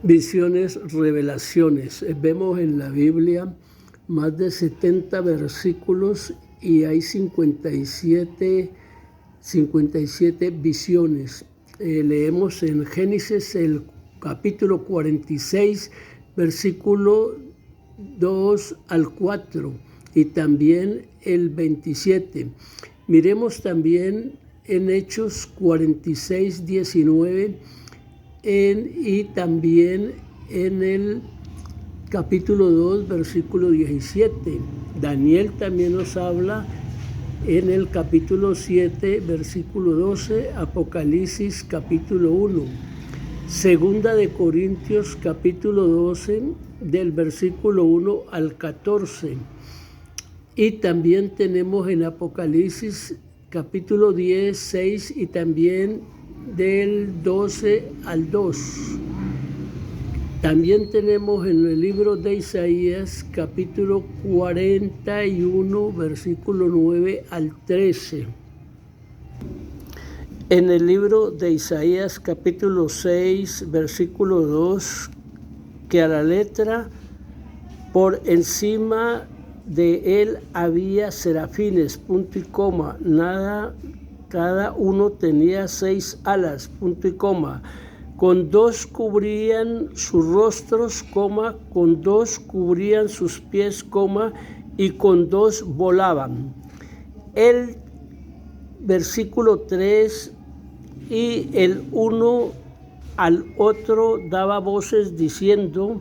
Visiones, revelaciones. Vemos en la Biblia más de 70 versículos y hay 57 visiones. Leemos en Génesis el capítulo 46, versículo 2 al 4 y también el 27. Miremos también en Hechos 46, 19 y también en el capítulo 2, versículo 17. Daniel también nos habla en el capítulo 7, versículo 12, Apocalipsis capítulo 1. Segunda de Corintios capítulo 12, del versículo 1 al 14. Y también tenemos en Apocalipsis capítulo 10, 6 y también del 12 al 2. También tenemos en el libro de Isaías capítulo 41, versículo 9 al 13. En el libro de Isaías capítulo 6, versículo 2, que a la letra por encima de él había serafines, punto y coma, cada uno tenía 6 alas, punto y coma. Con 2 cubrían sus rostros, coma, con 2 cubrían sus pies, coma, y con 2 volaban. El versículo 3, y el uno al otro daba voces diciendo,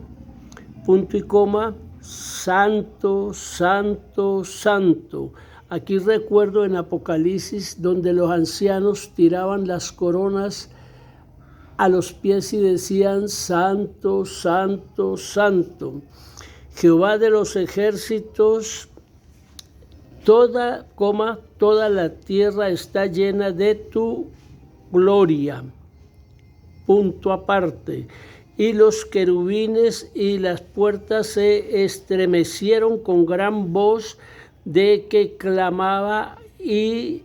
punto y coma, Santo, Santo, Santo. Aquí recuerdo en Apocalipsis donde los ancianos tiraban las coronas a los pies y decían, Santo, Santo, Santo, Jehová de los ejércitos, toda la tierra está llena de tu gloria. Punto aparte. Y los querubines y las puertas se estremecieron con gran voz de que clamaba y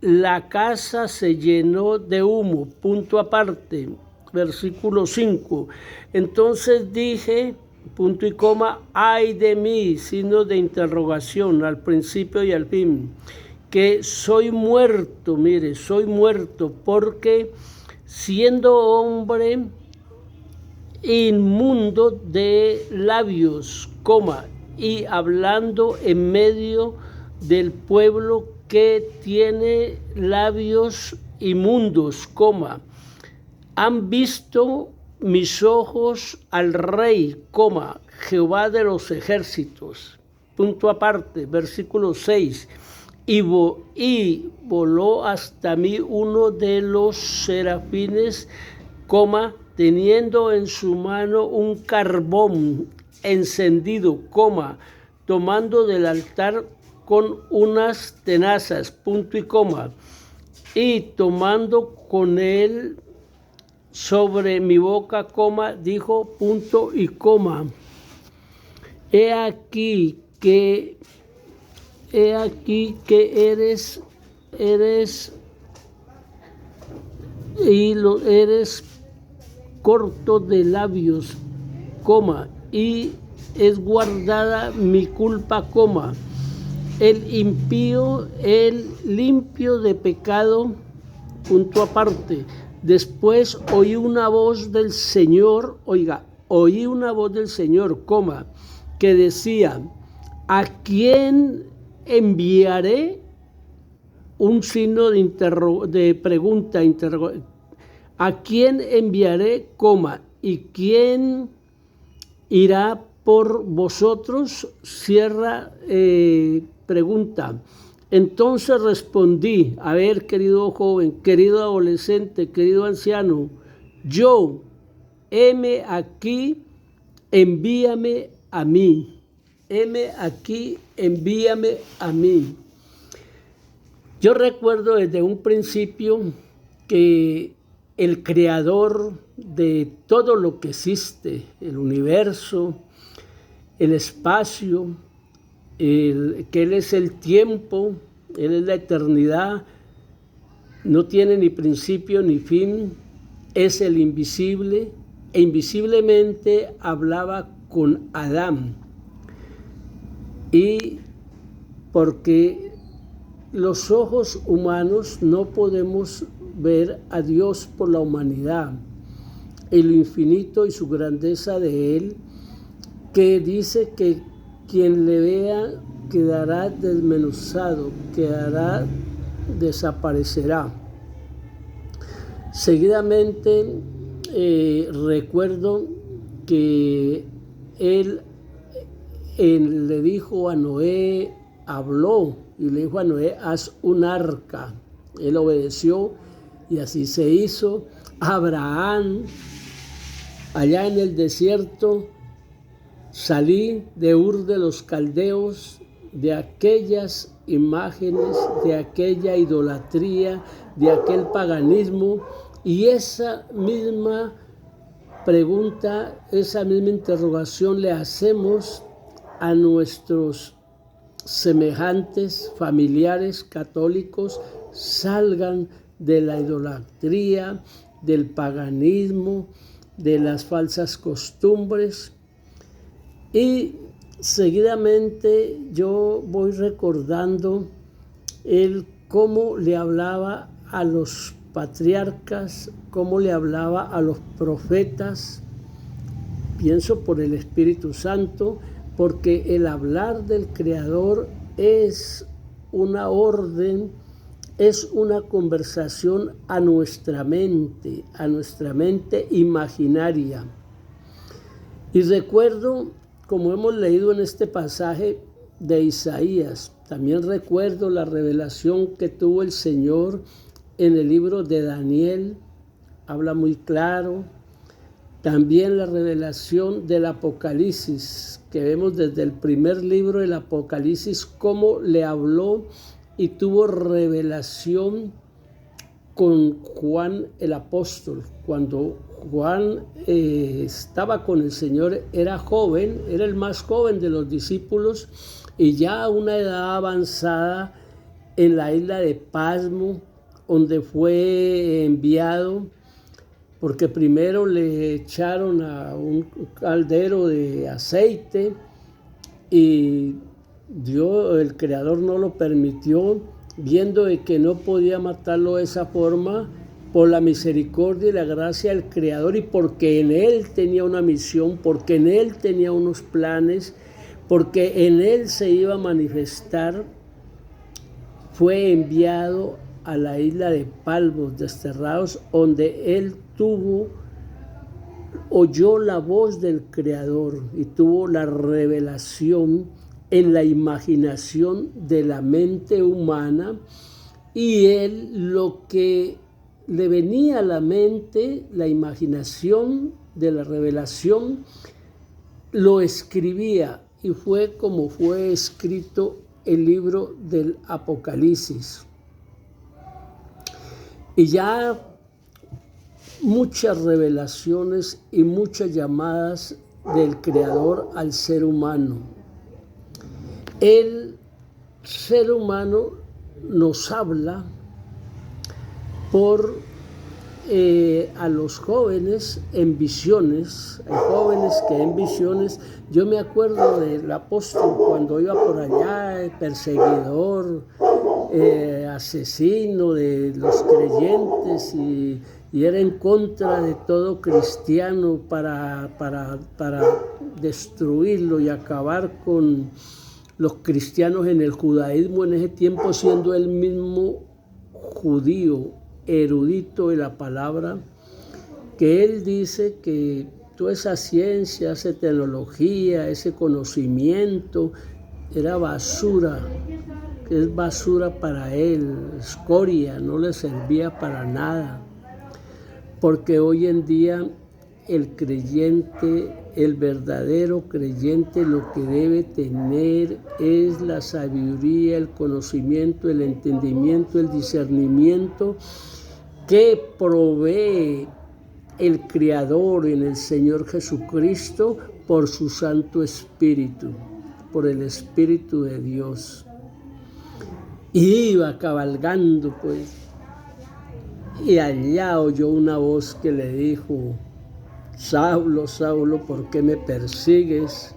la casa se llenó de humo. Punto aparte. Versículo 5. Entonces dije, punto y coma, ay de mí, signo de interrogación al principio y al fin, que soy muerto, mire, soy muerto, porque siendo hombre inmundo de labios, coma, y hablando en medio del pueblo que tiene labios inmundos, coma, han visto mis ojos al Rey, coma, Jehová de los ejércitos. Punto aparte, versículo 6. Y voló hasta mí uno de los serafines, coma, teniendo en su mano un carbón encendido, coma, tomando del altar con unas tenazas, punto y coma, y tomando con él sobre mi boca, coma, dijo, punto y coma, he aquí que eres corto de labios, coma, y es guardada mi culpa, coma, el impío, el limpio de pecado, punto aparte. Después oí una voz del Señor, coma, que decía, ¿a quién enviaré? Un signo de pregunta, ¿a quién enviaré, coma, y quién irá por vosotros? Cierra pregunta. Entonces respondí, a ver, querido joven, querido adolescente, querido anciano, yo, heme aquí, envíame a mí. Heme aquí, envíame a mí. Yo recuerdo desde un principio que el creador de todo lo que existe, el universo, el espacio, que Él es el tiempo, Él es la eternidad, no tiene ni principio ni fin, es el invisible, e invisiblemente hablaba con Adán. Y porque los ojos humanos no podemos ver a Dios por la humanidad, el infinito y su grandeza de Él, que dice que quien le vea quedará desmenuzado, desaparecerá. Seguidamente recuerdo que él le dijo a Noé, habló y le dijo a Noé, haz un arca. Él obedeció y así se hizo. Abraham, allá en el desierto, salí de Ur de los Caldeos, de aquellas imágenes, de aquella idolatría, de aquel paganismo, y esa misma pregunta, esa misma interrogación le hacemos a nuestros semejantes, familiares, católicos. Salgan de la idolatría, del paganismo, de las falsas costumbres. Y seguidamente yo voy recordando él cómo le hablaba a los patriarcas, cómo le hablaba a los profetas. Pienso por el Espíritu Santo, porque el hablar del Creador es una orden, es una conversación a nuestra mente imaginaria. Y recuerdo, como hemos leído en este pasaje de Isaías, también recuerdo la revelación que tuvo el Señor en el libro de Daniel, habla muy claro. También la revelación del Apocalipsis, que vemos desde el primer libro del Apocalipsis, cómo le habló y tuvo revelación con Juan el apóstol. Cuando Juan estaba con el Señor, era joven, era el más joven de los discípulos, y ya a una edad avanzada en la isla de Pasmo, donde fue enviado, porque primero le echaron a un caldero de aceite y Dios, el Creador, no lo permitió, viendo de que no podía matarlo de esa forma, por la misericordia y la gracia del Creador, y porque en Él tenía una misión, porque en Él tenía unos planes, porque en Él se iba a manifestar, fue enviado a la isla de Patmos, desterrados, donde Él oyó la voz del Creador y tuvo la revelación en la imaginación de la mente humana, y él, lo que le venía a la mente, la imaginación de la revelación, lo escribía, y fue como fue escrito el libro del Apocalipsis. Y ya muchas revelaciones y muchas llamadas del Creador al ser humano. El ser humano nos habla por a los jóvenes en visiones. Hay jóvenes que en visiones. Yo me acuerdo del apóstol cuando iba por allá, perseguidor, asesino de los creyentes, y era en contra de todo cristiano para destruirlo y acabar con los cristianos en el judaísmo en ese tiempo, siendo él mismo judío, erudito de la palabra, que él dice que toda esa ciencia, esa tecnología, ese conocimiento era basura, que es basura para él, escoria, no le servía para nada. Porque hoy en día el creyente, el verdadero creyente, lo que debe tener es la sabiduría, el conocimiento, el entendimiento, el discernimiento que provee el Creador en el Señor Jesucristo por su Santo Espíritu, por el Espíritu de Dios. Y iba cabalgando, pues, y allá oyó una voz que le dijo Saulo, Saulo, ¿por qué me persigues?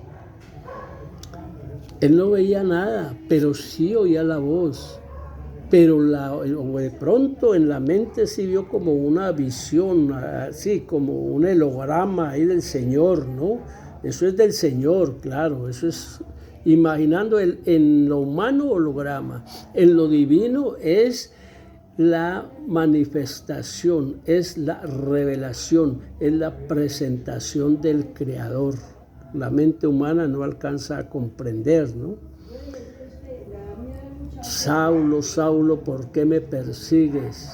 Él no veía nada, pero sí oía la voz. Pero de pronto en la mente sí vio como una visión, así como un holograma ahí del Señor, ¿no? Eso es del Señor, claro, eso es imaginando en lo humano holograma. En lo divino es la manifestación, es la revelación, es la presentación del Creador. La mente humana no alcanza a comprender, ¿no? Saulo, Saulo, ¿por qué me persigues?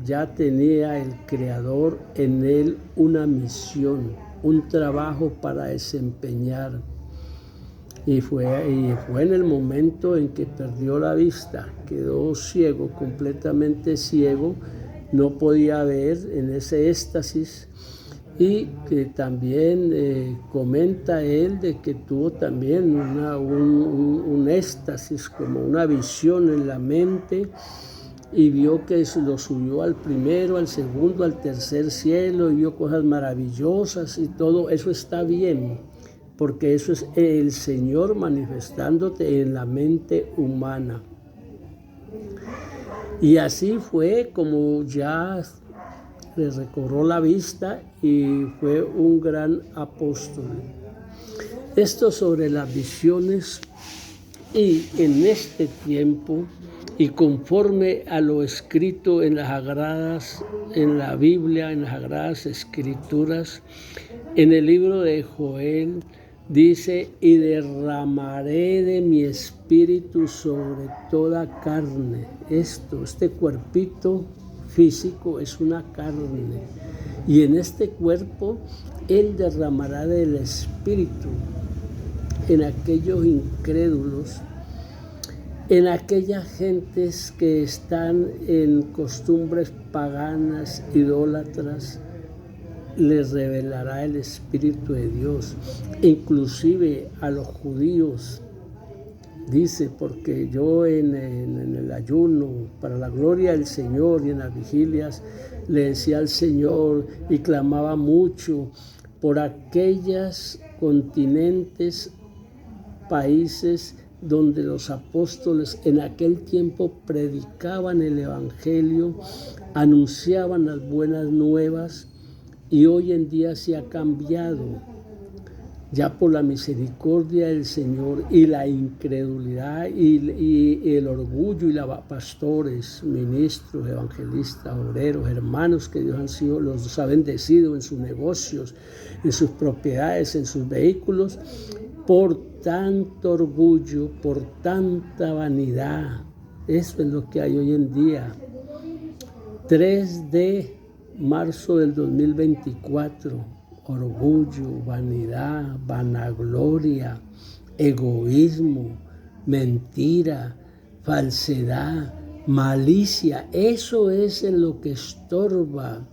Ya tenía el Creador en él una misión, un trabajo para desempeñar. Y fue en el momento en que perdió la vista, quedó ciego, completamente ciego, no podía ver en ese éxtasis. Y que también comenta él de que tuvo también un éxtasis, como una visión en la mente, y vio que lo subió al primero, al segundo, al tercer cielo, y vio cosas maravillosas, y todo eso está bien, porque eso es el Señor manifestándote en la mente humana. Y así fue como ya le recobró la vista y fue un gran apóstol. Esto sobre las visiones, y en este tiempo y conforme a lo escrito en la Biblia, en las Sagradas Escrituras, en el libro de Joel dice: y derramaré de mi espíritu sobre toda carne. Este cuerpito físico es una carne, y en este cuerpo Él derramará del espíritu en aquellos incrédulos, en aquellas gentes que están en costumbres paganas, idólatras. Les revelará el Espíritu de Dios, inclusive a los judíos. Dice, porque yo en el ayuno para la gloria del Señor y en las vigilias le decía al Señor y clamaba mucho por aquellos continentes, países donde los apóstoles en aquel tiempo predicaban el Evangelio, anunciaban las buenas nuevas, y hoy en día se ha cambiado. Ya por la misericordia del Señor y la incredulidad y el orgullo y la pastores, ministros, evangelistas, obreros, hermanos que Dios los ha bendecido en sus negocios, en sus propiedades, en sus vehículos, por tanto orgullo, por tanta vanidad. Eso es lo que hay hoy en día. 3 de marzo del 2024. Orgullo, vanidad, vanagloria, egoísmo, mentira, falsedad, malicia. Eso es en lo que estorba.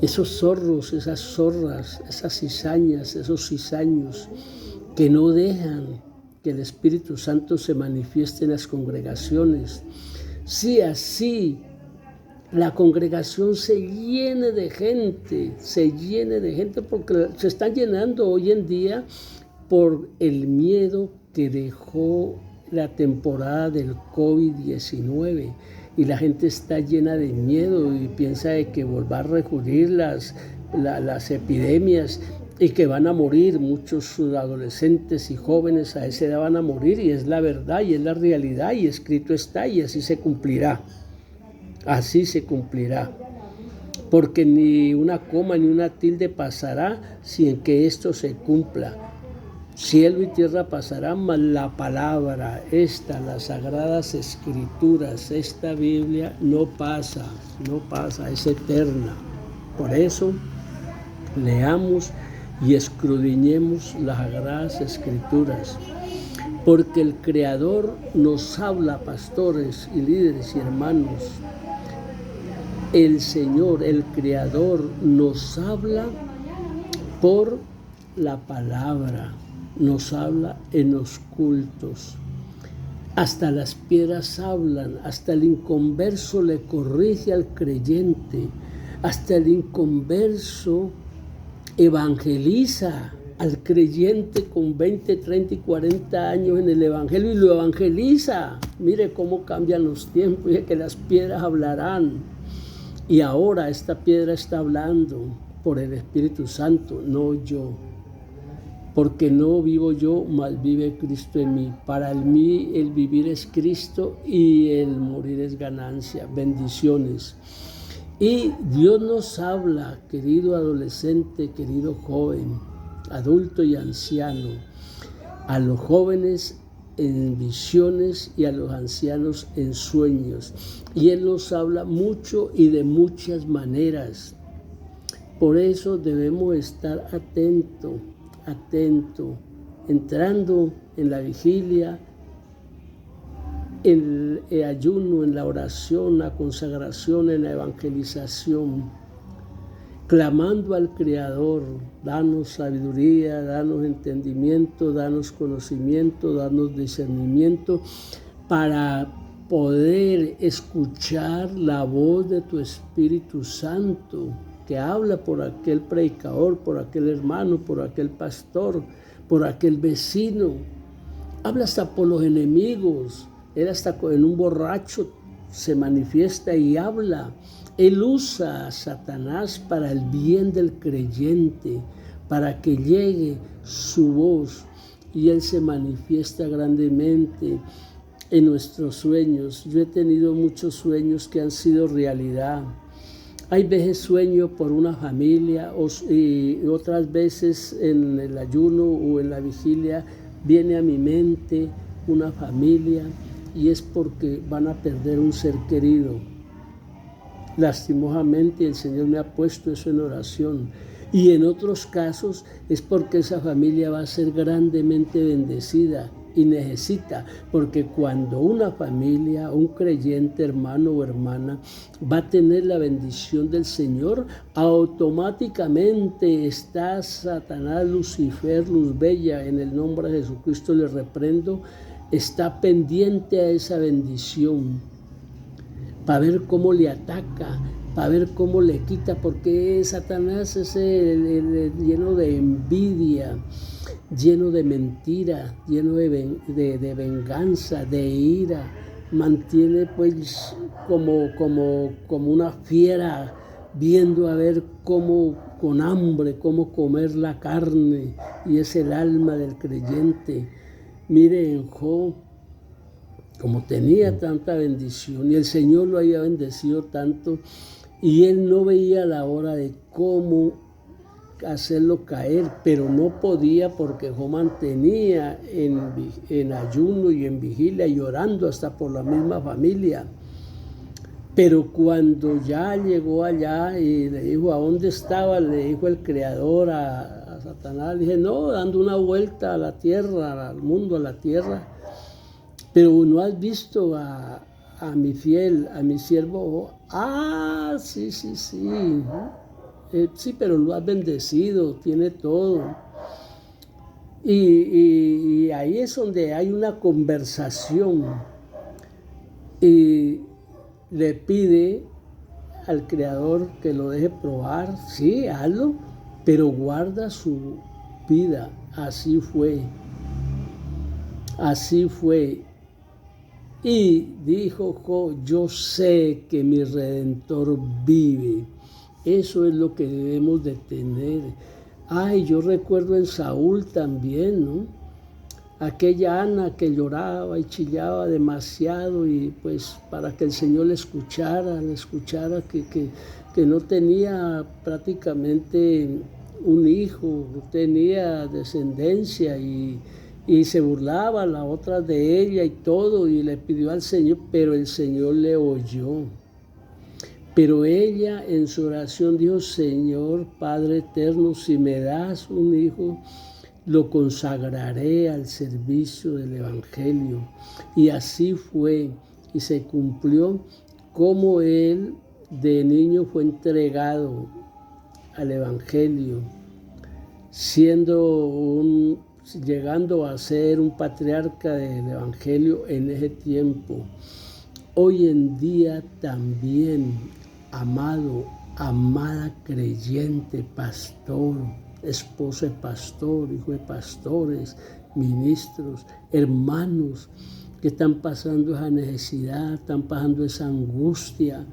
Esos zorros, esas zorras, esas cizañas, esos cizaños que no dejan que el Espíritu Santo se manifieste en las congregaciones. Sí, así la congregación se llene de gente porque se están llenando hoy en día por el miedo que dejó la temporada del COVID-19, y la gente está llena de miedo y piensa de que volver a recurrir las epidemias y que van a morir muchos adolescentes y jóvenes a esa edad, van a morir, y es la verdad y es la realidad, y escrito está, y así se cumplirá. Así se cumplirá, porque ni una coma ni una tilde pasará sin que esto se cumpla. Cielo y tierra pasarán, mas la palabra, las Sagradas Escrituras, esta Biblia no pasa, es eterna. Por eso, leamos y escudriñemos las Sagradas Escrituras, porque el Creador nos habla, pastores y líderes y hermanos. El Señor, el Creador, nos habla por la palabra, nos habla en los cultos. Hasta las piedras hablan, hasta el inconverso le corrige al creyente, hasta el inconverso evangeliza al creyente con 20, 30 y 40 años en el evangelio y lo evangeliza. Mire cómo cambian los tiempos, dice que las piedras hablarán. Y ahora esta piedra está hablando por el Espíritu Santo, no yo. Porque no vivo yo, mas vive Cristo en mí. Para mí el vivir es Cristo y el morir es ganancia. Bendiciones. Y Dios nos habla, querido adolescente, querido joven, adulto y anciano, a los jóvenes en visiones y a los ancianos en sueños. Y Él nos habla mucho y de muchas maneras. Por eso debemos estar atentos, entrando en la vigilia, en el ayuno, en la oración, la consagración, en la evangelización, clamando al Creador: danos sabiduría, danos entendimiento, danos conocimiento, danos discernimiento, para poder escuchar la voz de tu Espíritu Santo, que habla por aquel predicador, por aquel hermano, por aquel pastor, por aquel vecino. Habla hasta por los enemigos. Él hasta en un borracho se manifiesta y habla. Él usa a Satanás para el bien del creyente, para que llegue su voz y Él se manifiesta grandemente en nuestros sueños. Yo he tenido muchos sueños que han sido realidad. Hay veces sueño por una familia y otras veces en el ayuno o en la vigilia viene a mi mente una familia y es porque van a perder un ser querido. Lastimosamente el Señor me ha puesto eso en oración. Y en otros casos es porque esa familia va a ser grandemente bendecida y necesita, porque cuando una familia, un creyente, hermano o hermana, va a tener la bendición del Señor, automáticamente está Satanás, Lucifer, luz bella, en el nombre de Jesucristo le reprendo, está pendiente a esa bendición, para ver cómo le ataca, para ver cómo le quita, porque Satanás es lleno de envidia, lleno de mentira, lleno de venganza, de ira. Mantiene pues como una fiera viendo a ver cómo con hambre, cómo comer la carne, y es el alma del creyente. Mire en Job, como tenía tanta bendición y el Señor lo había bendecido tanto, y él no veía la hora de cómo hacerlo caer, pero no podía, porque Job mantenía en ayuno y en vigilia, llorando hasta por la misma familia. Pero cuando ya llegó allá y le dijo, ¿a dónde estaba? Le dijo el Creador a Satanás, le dije, no, dando una vuelta a la tierra, al mundo, a la tierra. Pero no has visto a mi fiel, a mi siervo. Sí. Sí, pero lo has bendecido, tiene todo. Y ahí es donde hay una conversación. Y le pide al Creador que lo deje probar. Sí, hazlo, pero guarda su vida. Así fue. Y dijo Job, yo sé que mi Redentor vive. Eso es lo que debemos de tener. Yo recuerdo en Saúl también, ¿no? Aquella Ana que lloraba y chillaba demasiado, y pues para que el Señor le escuchara que no tenía prácticamente un hijo, no tenía descendencia, y se burlaba la otra de ella y todo, y le pidió al Señor, pero el Señor le oyó. Pero ella en su oración dijo, Señor Padre eterno, si me das un hijo, lo consagraré al servicio del Evangelio. Y así fue, y se cumplió como él de niño fue entregado al Evangelio, llegando a ser un patriarca del Evangelio en ese tiempo. Hoy en día también, amado, amada creyente, pastor, esposa de pastor, hijo de pastores, ministros, hermanos que están pasando esa necesidad, están pasando esa angustia,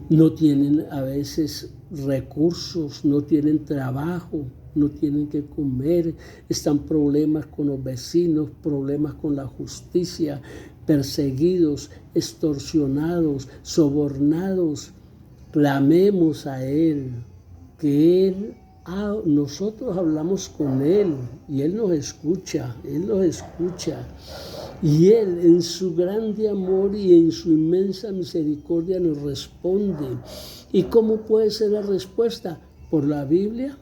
no tienen a veces recursos, no tienen trabajo, no tienen que comer, están problemas con los vecinos, problemas con la justicia, perseguidos, extorsionados, sobornados. Clamemos a Él, que nosotros hablamos con Él y Él nos escucha, Y Él en su grande amor y en su inmensa misericordia nos responde. ¿Y cómo puede ser la respuesta? Por la Biblia.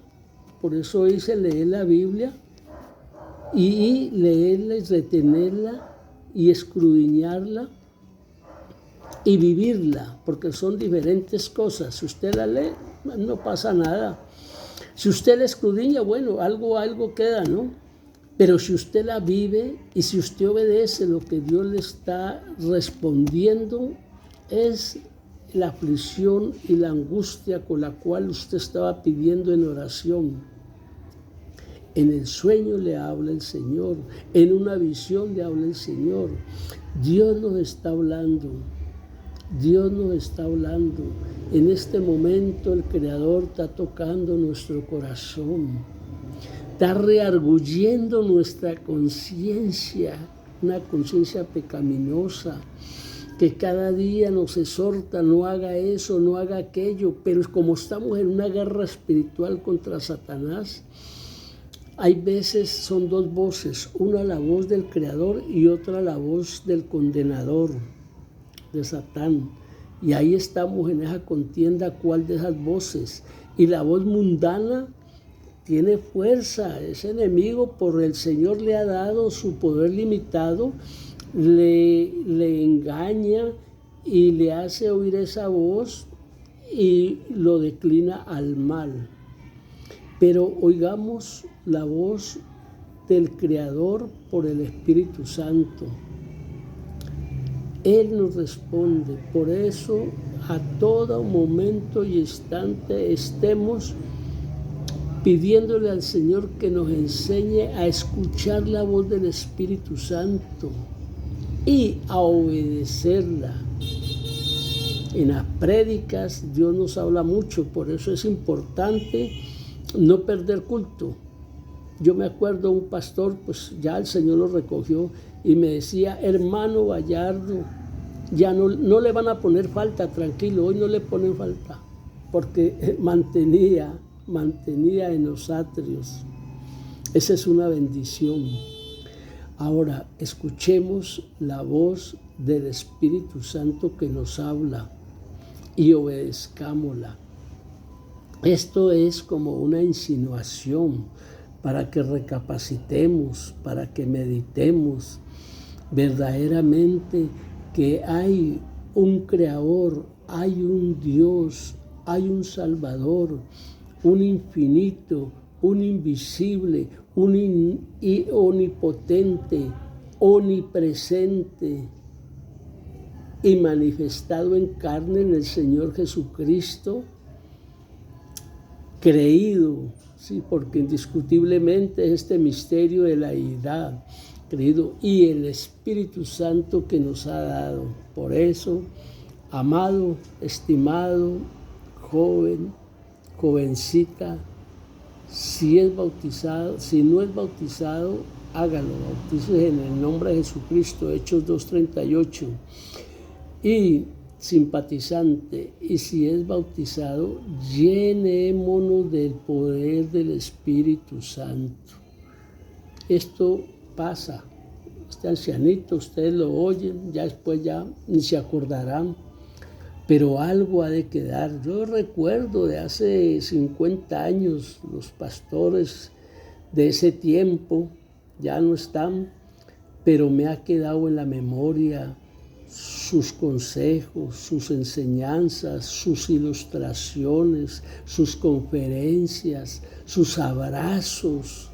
Por eso dice leer la Biblia y leerla y retenerla y escudriñarla y vivirla, porque son diferentes cosas. Si usted la lee, no pasa nada. Si usted la escudriña, bueno, algo queda, ¿no? Pero si usted la vive y si usted obedece lo que Dios le está respondiendo, es la aflicción y la angustia con la cual usted estaba pidiendo en oración. En el sueño le habla el Señor, en una visión le habla el Señor. Dios nos está hablando. Dios nos está hablando. En este momento el Creador está tocando nuestro corazón. Está reargullendo nuestra conciencia, una conciencia pecaminosa, que cada día nos exhorta, no haga eso, no haga aquello. Pero como estamos en una guerra espiritual contra Satanás, hay veces son dos voces, una la voz del Creador y otra la voz del condenador, de Satán. Y ahí estamos en esa contienda, ¿cuál de esas voces? Y la voz mundana tiene fuerza, ese enemigo por el Señor le ha dado su poder limitado, le engaña y le hace oír esa voz y lo declina al mal. Pero oigamos la voz del Creador por el Espíritu Santo. Él nos responde. Por eso a todo momento y instante estemos pidiéndole al Señor que nos enseñe a escuchar la voz del Espíritu Santo y a obedecerla. En las prédicas Dios nos habla mucho, por eso es importante no perder culto. Yo me acuerdo de un pastor, pues ya el Señor lo recogió y me decía, hermano Bayardo, ya no le van a poner falta, tranquilo, hoy no le ponen falta, porque mantenía en los atrios. Esa es una bendición. Ahora, escuchemos la voz del Espíritu Santo que nos habla y obedezcámosla. Esto es como una insinuación para que recapacitemos, para que meditemos verdaderamente que hay un Creador, hay un Dios, hay un Salvador, un infinito, un invisible, un omnipotente, omnipresente y manifestado en carne en el Señor Jesucristo, creído, sí, porque indiscutiblemente es este misterio de la deidad, creído, y el Espíritu Santo que nos ha dado. Por eso, amado, estimado, joven, jovencita, si es bautizado, si no es bautizado, hágalo, bautice en el nombre de Jesucristo, Hechos 2:38. Y simpatizante, y si es bautizado, llenémonos del poder del Espíritu Santo. Esto pasa. Este ancianito, ustedes lo oyen, ya después ya ni se acordarán, pero algo ha de quedar. Yo recuerdo de hace 50 años, los pastores de ese tiempo ya no están, pero me ha quedado en la memoria sus consejos, sus enseñanzas, sus ilustraciones, sus conferencias, sus abrazos,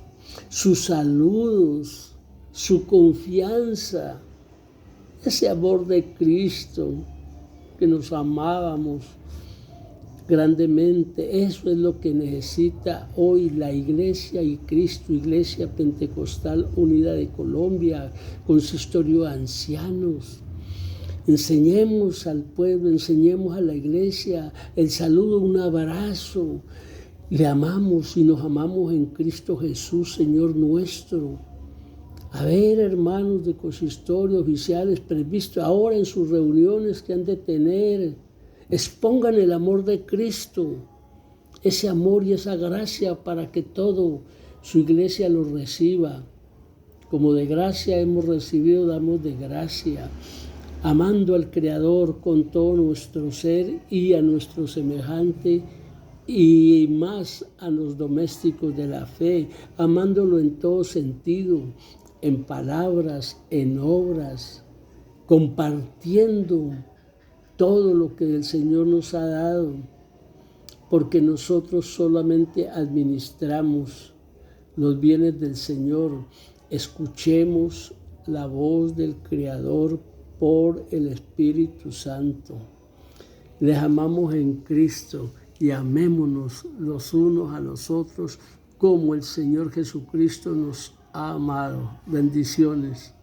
sus saludos, su confianza, ese amor de Cristo que nos amábamos grandemente. Eso es lo que necesita hoy la Iglesia y Cristo, Iglesia Pentecostal Unida de Colombia, Consistorio de Ancianos. Enseñemos al pueblo, enseñemos a la Iglesia el saludo, un abrazo. Le amamos y nos amamos en Cristo Jesús, Señor nuestro. A ver, hermanos de consistorio, oficiales, presbíteros, ahora en sus reuniones que han de tener, expongan el amor de Cristo, ese amor y esa gracia para que todo su iglesia lo reciba. Como de gracia hemos recibido, damos de gracia, amando al Creador con todo nuestro ser y a nuestro semejante y más a los domésticos de la fe, amándolo en todo sentido, en palabras, en obras, compartiendo todo lo que el Señor nos ha dado, porque nosotros solamente administramos los bienes del Señor. Escuchemos la voz del Creador por el Espíritu Santo. Les amamos en Cristo y amémonos los unos a los otros como el Señor Jesucristo nos ha amado. Bendiciones.